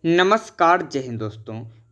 नमस्कार, जय हिंद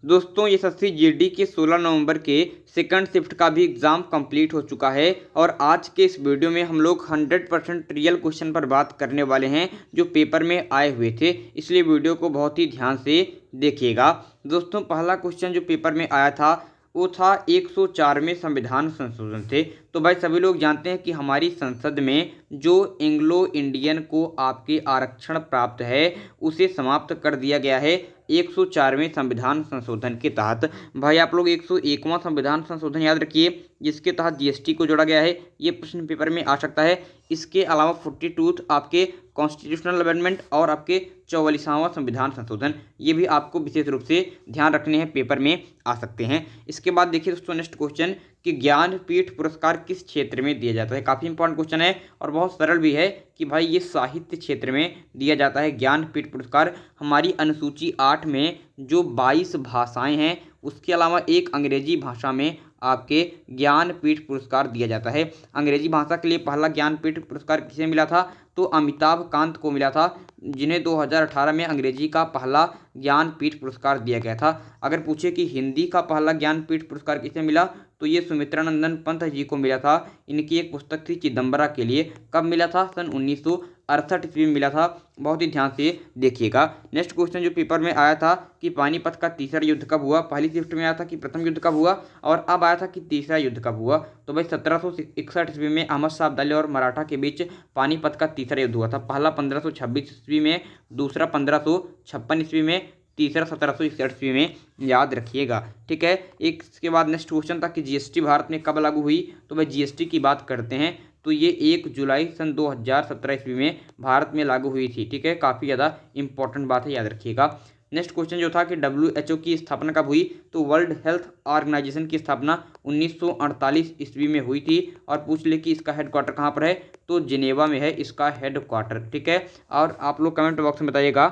दोस्तों एसएससी जीडी के 16 नवंबर के सेकंड शिफ्ट का भी एग्ज़ाम कंप्लीट हो चुका है और आज के इस वीडियो में हम लोग 100% रियल क्वेश्चन पर बात करने वाले हैं जो पेपर में आए हुए थे, इसलिए वीडियो को बहुत ही ध्यान से देखिएगा। दोस्तों, पहला क्वेश्चन जो पेपर में आया था वो था 104वें संविधान संशोधन थे। तो भाई सभी लोग जानते हैं कि हमारी संसद में जो एंग्लो इंडियन को आपके आरक्षण प्राप्त है उसे समाप्त कर दिया गया है 104वें संविधान संशोधन के तहत। भाई आप लोग 101वां संविधान संशोधन याद रखिए जिसके तहत जीएसटी को जोड़ा गया है, ये प्रश्न पेपर में आ सकता है। इसके अलावा 42 आपके कॉन्स्टिट्यूशनल अमेंडमेंट और आपके 44वां संविधान संशोधन, ये भी आपको विशेष रूप से ध्यान रखने हैं, पेपर में आ सकते हैं। इसके बाद देखिए दोस्तों नेक्स्ट क्वेश्चन कि ज्ञानपीठ पुरस्कार किस क्षेत्र में दिया जाता है। काफ़ी इंपॉर्टेंट क्वेश्चन है और बहुत सरल भी है कि भाई ये साहित्य क्षेत्र में दिया जाता है ज्ञानपीठ पुरस्कार। हमारी अनुसूची 8 में जो 22 भाषाएं हैं उसके अलावा एक अंग्रेजी भाषा में आपके ज्ञानपीठ पुरस्कार दिया जाता है। अंग्रेजी भाषा के लिए पहला ज्ञानपीठ पुरस्कार किसे मिला था, तो अमिताभ कांत को मिला था, जिन्हें 2018 में अंग्रेजी का पहला ज्ञानपीठ पुरस्कार दिया गया था। अगर पूछे कि हिंदी का पहला ज्ञानपीठ पुरस्कार किसे मिला, तो ये सुमित्रानंदन पंत जी को मिला था। इनकी एक पुस्तक थी चिदम्बरा के लिए। कब मिला था, सन 1968 ईस्वी में मिला था। बहुत ही ध्यान से देखिएगा। नेक्स्ट क्वेश्चन जो पेपर में आया था कि पानीपत का तीसरा युद्ध कब हुआ। पहली शिफ्ट में आया था कि प्रथम युद्ध कब हुआ और अब आया था कि तीसरा युद्ध कब हुआ। तो भाई 1761 ईस्वी में अहमद शाह अब्दाली और मराठा के बीच पानीपत का तीसरा युद्ध हुआ था। पहला 1526 ईस्वी में, दूसरा 1556 ईस्वी में, तीसरा 1761 ईस्वी में, याद रखिएगा। ठीक है। एक इसके बाद नेक्स्ट क्वेश्चन था कि जीएसटी भारत में कब लागू हुई। तो भाई जीएसटी की बात करते हैं तो ये 1 जुलाई सन 2017 ईस्वी में भारत में लागू हुई थी। ठीक है, काफ़ी ज़्यादा इंपॉर्टेंट बात है, याद रखिएगा। नेक्स्ट क्वेश्चन जो था कि WHO की स्थापना कब हुई। तो वर्ल्ड हेल्थ ऑर्गेनाइजेशन की स्थापना 1948 ईस्वी में हुई थी। और पूछ ले कि इसका हेडक्वार्टर कहाँ पर है, तो जिनेवा में है इसका हेडक्वार्टर। ठीक है, और आप लोग कमेंट बॉक्स में बताइएगा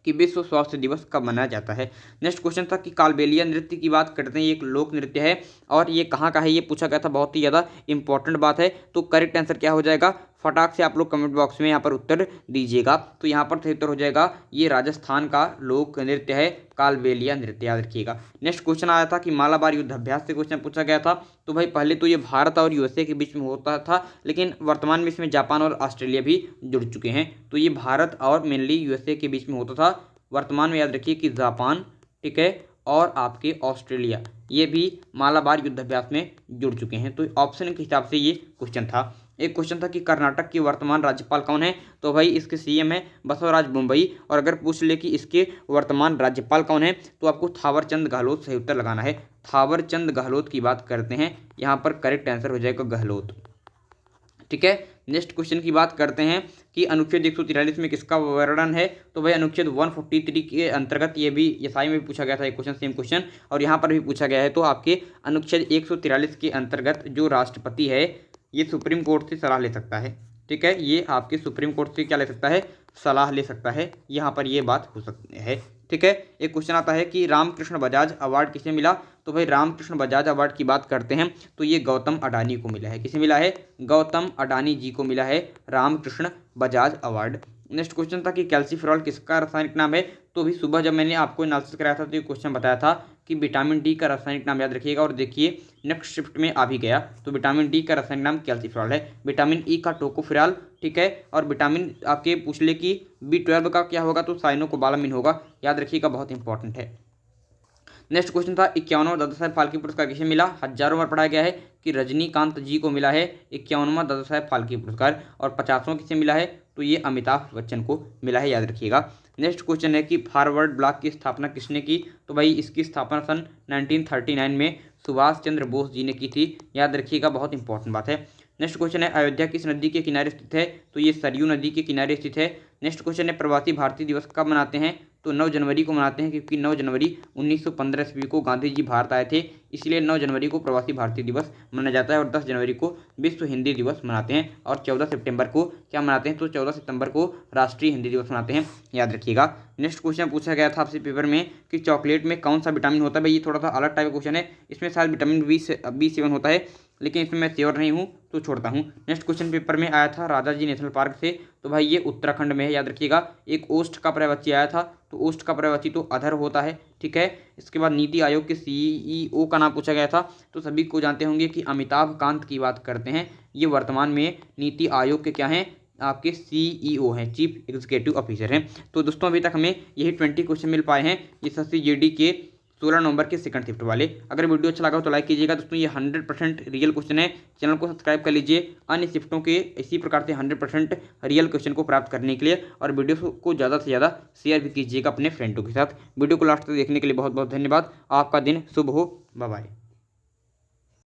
कि विश्व स्वास्थ्य दिवस कब मनाया जाता है। नेक्स्ट क्वेश्चन था कि कालबेलिया नृत्य की बात करते हैं, ये एक लोक नृत्य है और ये कहाँ का है, ये पूछा गया था। बहुत ही ज़्यादा इंपॉर्टेंट बात है। तो करेक्ट आंसर क्या हो जाएगा, फटाक से आप लोग कमेंट बॉक्स में यहाँ पर उत्तर दीजिएगा। तो यहाँ पर सही उत्तर हो जाएगा ये राजस्थान का लोक नृत्य है कालबेलिया नृत्य, याद रखिएगा। नेक्स्ट क्वेश्चन आया था कि मालाबार युद्ध अभ्यास से क्वेश्चन पूछा गया था। तो भाई पहले तो ये भारत और यूएसए के बीच में होता था, लेकिन वर्तमान में इसमें जापान और ऑस्ट्रेलिया भी जुड़ चुके हैं। तो ये भारत और मेनली यूएसए के बीच में होता था। वर्तमान में याद रखिए कि जापान, ठीक है, और आपके ऑस्ट्रेलिया ये भी मालाबार युद्धाभ्यास में जुड़ चुके हैं। तो ऑप्शन के हिसाब से ये क्वेश्चन था। एक क्वेश्चन था कि कर्नाटक के वर्तमान राज्यपाल कौन है। तो भाई इसके सीएम है बसवराज मुंबई। और अगर पूछ ले कि इसके वर्तमान राज्यपाल कौन है, तो आपको थावरचंद गहलोत सही उत्तर लगाना है। थावरचंद गहलोत की बात करते हैं, यहाँ पर करेक्ट आंसर हो जाएगा गहलोत। ठीक है। नेक्स्ट क्वेश्चन की बात करते हैं कि अनुच्छेद 143 में किसका वर्णन है। तो भाई अनुच्छेद 143 के अंतर्गत, ये भी एसआई में भी पूछा गया था एक क्वेश्चन, सेम क्वेश्चन, और यहाँ पर भी पूछा गया है। तो आपके अनुच्छेद 143 के अंतर्गत जो राष्ट्रपति है ये सुप्रीम कोर्ट से सलाह ले सकता है। ठीक है, ये आपके सुप्रीम कोर्ट से क्या ले सकता है, सलाह ले सकता है। यहाँ पर ये बात हो सकती है। ठीक है। एक क्वेश्चन आता है कि रामकृष्ण बजाज अवार्ड किसे मिला। तो भाई रामकृष्ण बजाज अवार्ड की बात करते हैं तो ये गौतम अडानी को मिला है। किसे मिला है, गौतम अडानी जी को मिला है Ramkrishna Bajaj award. Next question था कि कैल्सीफेरॉल किसका रासायनिक नाम है। तो भी सुबह जब मैंने आपको एनालिसिस कराया था तो ये क्वेश्चन बताया था कि विटामिन डी का रासायनिक नाम, याद रखिएगा। और देखिए नेक्स्ट शिफ्ट में आ भी गया। तो विटामिन डी का रासायनिक नाम कैल्सीफेरॉल है। विटामिन ई का टोकोफेरॉल। ठीक है, और विटामिन आपके पूछ ले कि B12 का क्या होगा, तो साइनोकोबालामिन होगा, याद रखिएगा, बहुत इंपॉर्टेंट है। नेक्स्ट क्वेश्चन था 51वां दादा साहेब फाल्के पुरस्कार किसे मिला। हजारों बार पढ़ाया गया है कि रजनीकांत जी को मिला है 51वां दादा साहेब फाल्के पुरस्कार। और 50वां किसे मिला है, तो ये अमिताभ बच्चन को मिला है, याद रखिएगा। नेक्स्ट क्वेश्चन है कि फॉरवर्ड ब्लॉक की स्थापना किसने की। तो भाई इसकी स्थापना सन 1939 में सुभाष चंद्र बोस जी ने की थी, याद रखिएगा, बहुत इंपॉर्टेंट बात है। नेक्स्ट क्वेश्चन है अयोध्या किस नदी के किनारे स्थित है। तो ये सरयू नदी के किनारे स्थित है। नेक्स्ट क्वेश्चन है प्रवासी भारतीय दिवस कब मनाते हैं। तो 9 जनवरी को मनाते हैं, क्योंकि 9 जनवरी 1915 ईस्वी को गांधी जी भारत आए थे, इसलिए 9 जनवरी को प्रवासी भारतीय दिवस मनाया जाता है। और 10 जनवरी को विश्व हिंदी दिवस मनाते हैं। और 14 सितंबर को क्या मनाते हैं, तो 14 सितंबर को राष्ट्रीय हिंदी दिवस मनाते हैं, याद रखिएगा। नेक्स्ट क्वेश्चन पूछा गया था आपसे पेपर में कि चॉकलेट में कौन सा विटामिन होता है। भाई ये थोड़ा सा अलग टाइप का क्वेश्चन है, इसमें शायद विटामिन B7 होता है, लेकिन इसमें मैं श्योर नहीं हूँ तो छोड़ता हूँ। नेक्स्ट क्वेश्चन पेपर में आया था राजा जी नेशनल पार्क से, तो भाई ये उत्तराखंड में है, याद रखिएगा। एक ओस्ट का पर्यायवाची आया था, तो ओस्ट का पर्यायवाची तो अधर होता है, ठीक है। इसके बाद नीति आयोग के CEO का नाम पूछा गया था, तो सभी को जानते होंगे कि अमिताभ कांत की बात करते हैं। ये वर्तमान में नीति आयोग के क्या हैं, आपके CEO हैं, चीफ एग्जीक्यूटिव ऑफिसर हैं। तो दोस्तों अभी तक हमें यही 20 क्वेश्चन मिल पाए हैं SSC GD के 16 नवंबर के सेकंड शिफ्ट वाले। अगर वीडियो अच्छा लगा हो तो लाइक कीजिएगा दोस्तों, ये 100% रियल क्वेश्चन है। चैनल को सब्सक्राइब कर लीजिए अन्य शिफ्टों के इसी प्रकार से 100% रियल क्वेश्चन को प्राप्त करने के लिए, और वीडियो को ज़्यादा से ज़्यादा शेयर भी कीजिएगा अपने फ्रेंडों के साथ। वीडियो को लास्ट तक देखने के लिए बहुत बहुत धन्यवाद। आपका दिन शुभ हो। Bye bye.